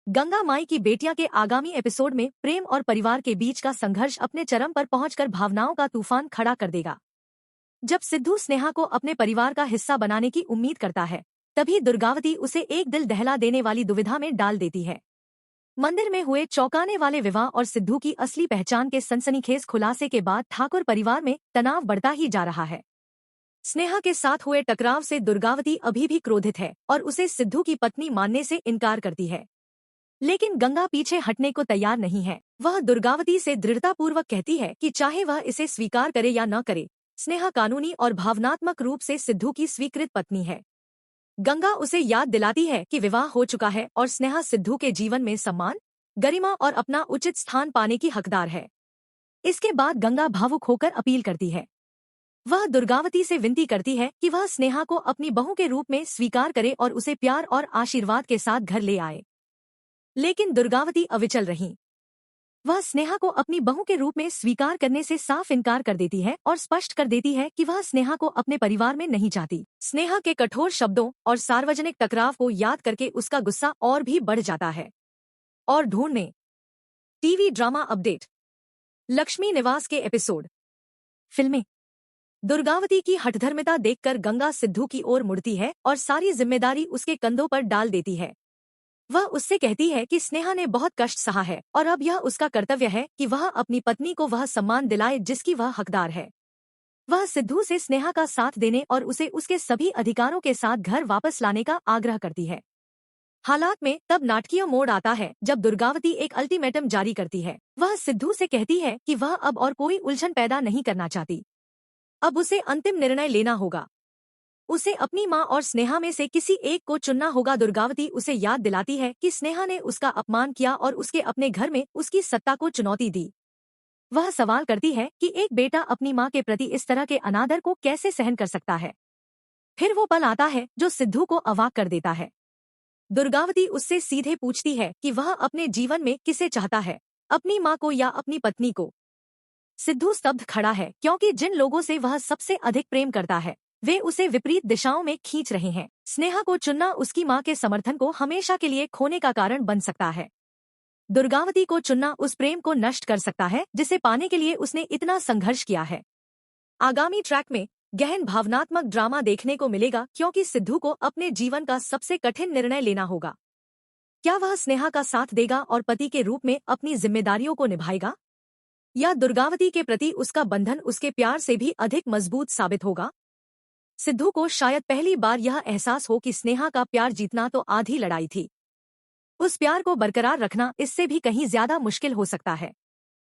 गंगा माई की बेटियां के आगामी एपिसोड में प्रेम और परिवार के बीच का संघर्ष अपने चरम पर पहुंचकर भावनाओं का तूफान खड़ा कर देगा। जब सिद्धू स्नेहा को अपने परिवार का हिस्सा बनाने की उम्मीद करता है, तभी दुर्गावती उसे एक दिल दहला देने वाली दुविधा में डाल देती है। मंदिर में हुए चौंकाने वाले विवाह और सिद्धू की असली पहचान के सनसनीखेज खुलासे के बाद ठाकुर परिवार में तनाव बढ़ता ही जा रहा है। स्नेहा के साथ हुए टकराव से दुर्गावती अभी भी क्रोधित है और उसे सिद्धू की पत्नी मानने से इनकार करती है। लेकिन गंगा पीछे हटने को तैयार नहीं है। वह दुर्गावती से दृढ़तापूर्वक कहती है कि चाहे वह इसे स्वीकार करे या न करे, स्नेहा कानूनी और भावनात्मक रूप से सिद्धू की स्वीकृत पत्नी है। गंगा उसे याद दिलाती है कि विवाह हो चुका है और स्नेहा सिद्धू के जीवन में सम्मान, गरिमा और अपना उचित स्थान पाने की हकदार है। इसके बाद गंगा भावुक होकर अपील करती है। वह दुर्गावती से विनती करती है कि वह स्नेहा को अपनी बहू के रूप में स्वीकार करे और उसे प्यार और आशीर्वाद के साथ घर ले आए। लेकिन दुर्गावती अविचल रही। वह स्नेहा को अपनी बहू के रूप में स्वीकार करने से साफ इनकार कर देती है और स्पष्ट कर देती है कि वह स्नेहा को अपने परिवार में नहीं चाहती। स्नेहा के कठोर शब्दों और सार्वजनिक टकराव को याद करके उसका गुस्सा और भी बढ़ जाता है। और ढूंढ में टीवी ड्रामा अपडेट। लक्ष्मी निवास के एपिसोड। फिल्में। दुर्गावती की हठधर्मिता देखकर गंगा सिद्धू की ओर मुड़ती है और सारी जिम्मेदारी उसके कंधों पर डाल देती है। वह उससे कहती है कि स्नेहा ने बहुत कष्ट सहा है और अब यह उसका कर्तव्य है कि वह अपनी पत्नी को वह सम्मान दिलाए जिसकी वह हकदार है। वह सिद्धू से स्नेहा का साथ देने और उसे उसके सभी अधिकारों के साथ घर वापस लाने का आग्रह करती है। हालात में तब नाटकीय मोड़ आता है जब दुर्गावती एक अल्टीमेटम जारी करती है। वह सिद्धू से कहती है कि वह अब और कोई उलझन पैदा नहीं करना चाहती। अब उसे अंतिम निर्णय लेना होगा। उसे अपनी मां और स्नेहा में से किसी एक को चुनना होगा। दुर्गावती उसे याद दिलाती है कि स्नेहा ने उसका अपमान किया और उसके अपने घर में उसकी सत्ता को चुनौती दी। वह सवाल करती है कि एक बेटा अपनी मां के प्रति इस तरह के अनादर को कैसे सहन कर सकता है। फिर वो पल आता है जो सिद्धू को अवाक कर देता है। दुर्गावती उससे सीधे पूछती है कि वह अपने जीवन में किसे चाहता है, अपनी मां को या अपनी पत्नी को। सिद्धू स्तब्ध खड़ा है क्योंकि जिन लोगों से वह सबसे अधिक प्रेम करता है वे उसे विपरीत दिशाओं में खींच रहे हैं। स्नेहा को चुनना उसकी मां के समर्थन को हमेशा के लिए खोने का कारण बन सकता है। दुर्गावती को चुनना उस प्रेम को नष्ट कर सकता है जिसे पाने के लिए उसने इतना संघर्ष किया है। आगामी ट्रैक में गहन भावनात्मक ड्रामा देखने को मिलेगा क्योंकि सिद्धू को अपने जीवन का सबसे कठिन निर्णय लेना होगा। क्या वह स्नेहा का साथ देगा और पति के रूप में अपनी जिम्मेदारियों को निभाएगा, या दुर्गावती के प्रति उसका बंधन उसके प्यार से भी अधिक मजबूत साबित होगा। सिद्धू को शायद पहली बार यह एहसास हो कि स्नेहा का प्यार जीतना तो आधी लड़ाई थी। उस प्यार को बरकरार रखना इससे भी कहीं ज्यादा मुश्किल हो सकता है।